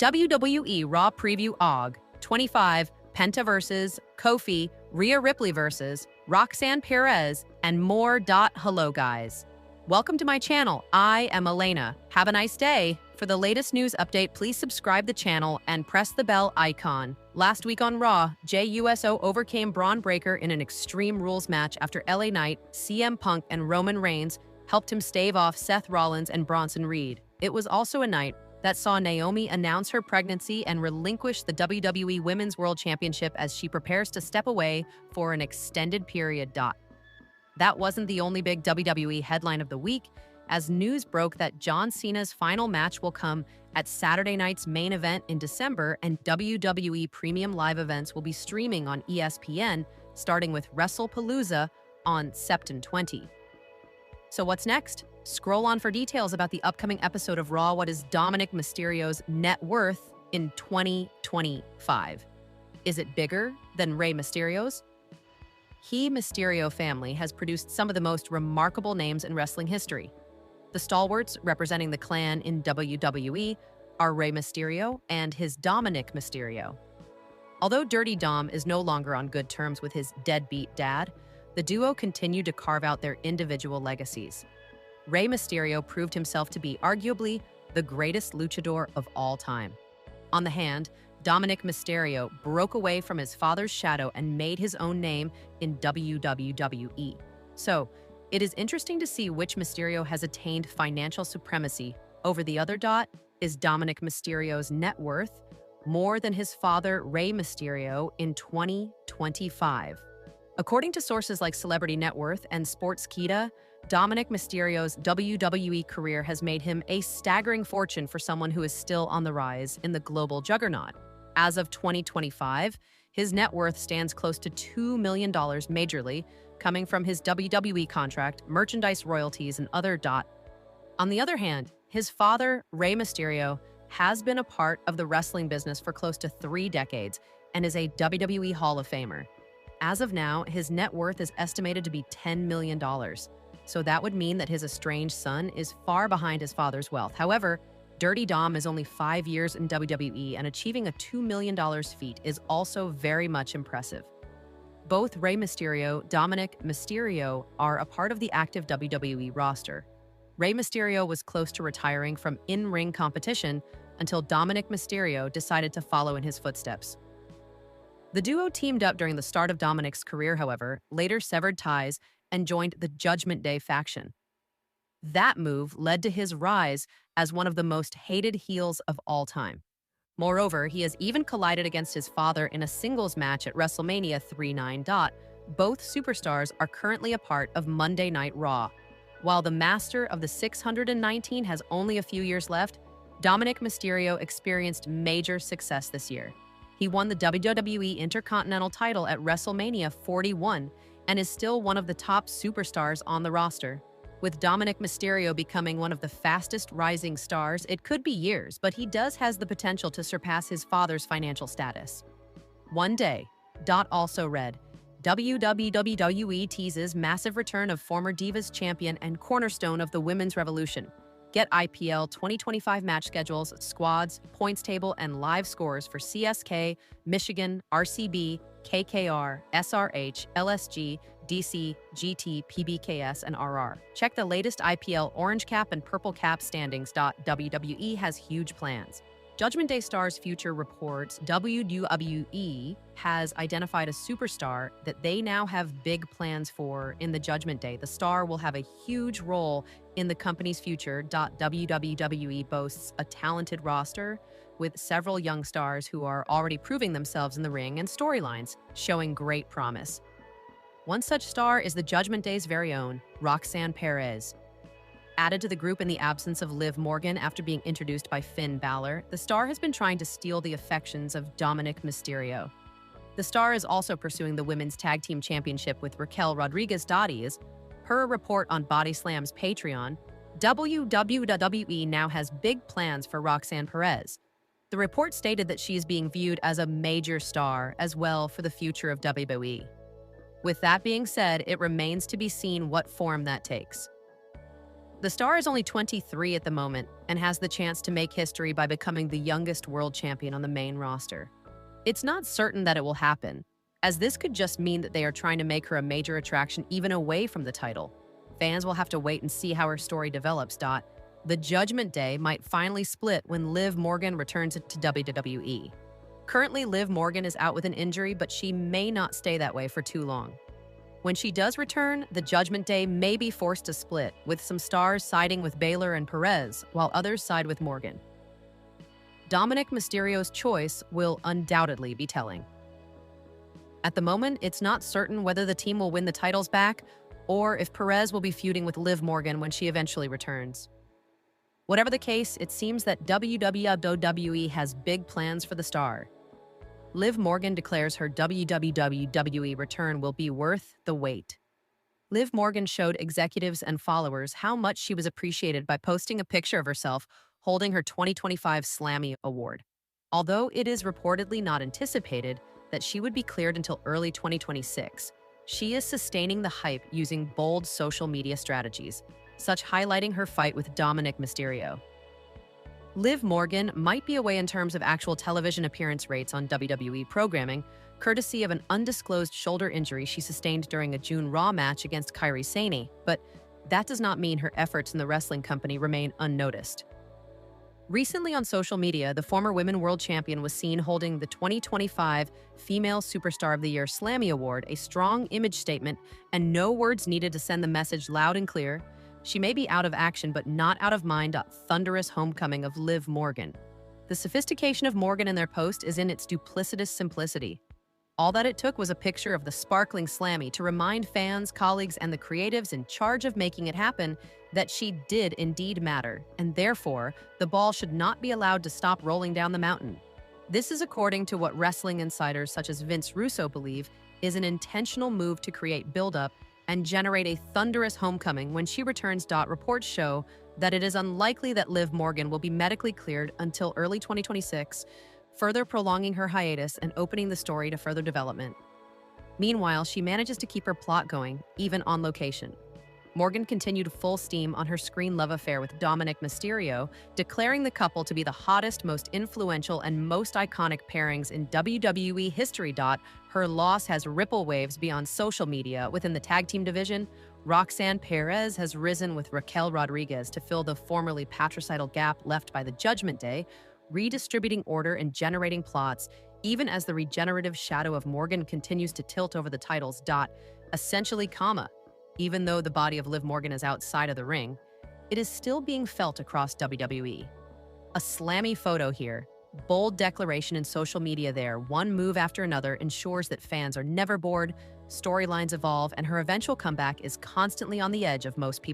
WWE Raw Preview AUG 25 Penta versus Kofi Rhea Ripley versus Roxanne Perez and more. Hello guys. Welcome to my channel. I am Elena. Have a nice day. For the latest news update, please subscribe the channel and press the bell icon. Last week on Raw, JUSO overcame Braun Breaker in an Extreme Rules match after LA Knight, CM Punk, and Roman Reigns helped him stave off Seth Rollins and Bronson Reed. It was also a night that saw Naomi announce her pregnancy and relinquish the WWE Women's World Championship as she prepares to step away for an extended period. That wasn't the only big WWE headline of the week, as news broke that John Cena's final match will come at Saturday night's main event in December, and WWE Premium Live events will be streaming on ESPN, starting with WrestlePalooza on September 20. So what's next? Scroll on for details about the upcoming episode of Raw. What is Dominic Mysterio's net worth in 2025? Is it bigger than Rey Mysterio's? Mysterio family has produced some of the most remarkable names in wrestling history. The stalwarts representing the clan in WWE are Rey Mysterio and his Dominic Mysterio. Although Dirty Dom is no longer on good terms with his deadbeat dad, the duo continued to carve out their individual legacies. Rey Mysterio proved himself to be arguably the greatest luchador of all time. On the hand, Dominic Mysterio broke away from his father's shadow and made his own name in WWE. So, it is interesting to see which Mysterio has attained financial supremacy over the other. Is Dominic Mysterio's net worth more than his father Rey Mysterio in 2025? According to sources like Celebrity Net Worth and Sportskeeda, Dominic Mysterio's WWE career has made him a staggering fortune for someone who is still on the rise in the global juggernaut. As of 2025, his net worth stands close to $2 million majorly, coming from his WWE contract, merchandise royalties, and other. On the other hand, his father, Rey Mysterio, has been a part of the wrestling business for close to 3 decades and is a WWE Hall of Famer. As of now, his net worth is estimated to be $10 million. So that would mean that his estranged son is far behind his father's wealth. However, Dirty Dom is only 5 years in WWE, and achieving a $2 million feat is also very much impressive. Both Rey Mysterio, Dominic Mysterio are a part of the active WWE roster. Rey Mysterio was close to retiring from in-ring competition until Dominic Mysterio decided to follow in his footsteps. The duo teamed up during the start of Dominic's career, however, later severed ties and joined the Judgment Day faction. That move led to his rise as one of the most hated heels of all time. Moreover, he has even collided against his father in a singles match at WrestleMania 39. Both superstars are currently a part of Monday Night Raw. While the master of the 619 has only a few years left, Dominic Mysterio experienced major success this year. He won the WWE Intercontinental title at WrestleMania 41 and is still one of the top superstars on the roster. With Dominic Mysterio becoming one of the fastest rising stars, it could be years, but he has the potential to surpass his father's financial status. One day, also read, WWE teases massive return of former Divas champion and cornerstone of the Women's Revolution. Get IPL 2025 match schedules, squads, points table, and live scores for CSK, Michigan, RCB, KKR, SRH, LSG, DC, GT, PBKS, and RR. Check the latest IPL Orange Cap and Purple Cap standings. WWE has huge plans. Judgment Day Stars Future reports WWE has identified a superstar that they now have big plans for in the Judgment Day. The star will have a huge role in the company's future. WWE boasts a talented roster with several young stars who are already proving themselves in the ring and storylines, showing great promise. One such star is the Judgment Day's very own Roxanne Perez. Added to the group in the absence of Liv Morgan after being introduced by Finn Balor, the star has been trying to steal the affections of Dominic Mysterio. The star is also pursuing the Women's Tag Team Championship with Raquel Rodriguez. Per a report on Body Slam's Patreon, WWE now has big plans for Roxanne Perez. The report stated that she is being viewed as a major star as well for the future of WWE. With that being said, it remains to be seen what form that takes. The star is only 23 at the moment and has the chance to make history by becoming the youngest world champion on the main roster. It's not certain that it will happen, as this could just mean that they are trying to make her a major attraction even away from the title. Fans will have to wait and see how her story develops. The Judgment Day might finally split when Liv Morgan returns to WWE. Currently, Liv Morgan is out with an injury, but she may not stay that way for too long. When she does return, the Judgment Day may be forced to split, with some stars siding with Baylor and Perez, while others side with Morgan. Dominic Mysterio's choice will undoubtedly be telling. At the moment, it's not certain whether the team will win the titles back or if Perez will be feuding with Liv Morgan when she eventually returns. Whatever the case, it seems that WWE has big plans for the star. Liv Morgan declares her WWE return will be worth the wait. Liv Morgan showed executives and followers how much she was appreciated by posting a picture of herself holding her 2025 Slammy Award. Although it is reportedly not anticipated that she would be cleared until early 2026, she is sustaining the hype using bold social media strategies, such highlighting her fight with Dominic Mysterio. Liv Morgan might be away in terms of actual television appearance rates on WWE programming, courtesy of an undisclosed shoulder injury she sustained during a June Raw match against Kairi Sane, but that does not mean her efforts in the wrestling company remain unnoticed. Recently on social media, the former Women World Champion was seen holding the 2025 Female Superstar of the Year Slammy Award, a strong image statement and no words needed to send the message loud and clear. She may be out of action, but not out of mind. Thunderous homecoming of Liv Morgan. The sophistication of Morgan in their post is in its duplicitous simplicity. All that it took was a picture of the sparkling Slammy to remind fans, colleagues, and the creatives in charge of making it happen that she did indeed matter, and therefore, the ball should not be allowed to stop rolling down the mountain. This is according to what wrestling insiders such as Vince Russo believe is an intentional move to create build-up and generate a thunderous homecoming when she returns. Reports show that it is unlikely that Liv Morgan will be medically cleared until early 2026, further prolonging her hiatus and opening the story to further development. Meanwhile, she manages to keep her plot going, even on location. Morgan continued full steam on her screen love affair with Dominic Mysterio, declaring the couple to be the hottest, most influential, and most iconic pairings in WWE history. Her loss has ripple waves beyond social media. Within the tag team division, Roxanne Perez has risen with Raquel Rodriguez to fill the formerly patricidal gap left by the Judgment Day, redistributing order and generating plots, even as the regenerative shadow of Morgan continues to tilt over the titles. Essentially, even though the body of Liv Morgan is outside of the ring, it is still being felt across WWE. A slammy photo here, bold declaration in social media there, one move after another ensures that fans are never bored, storylines evolve, and her eventual comeback is constantly on the edge of most people's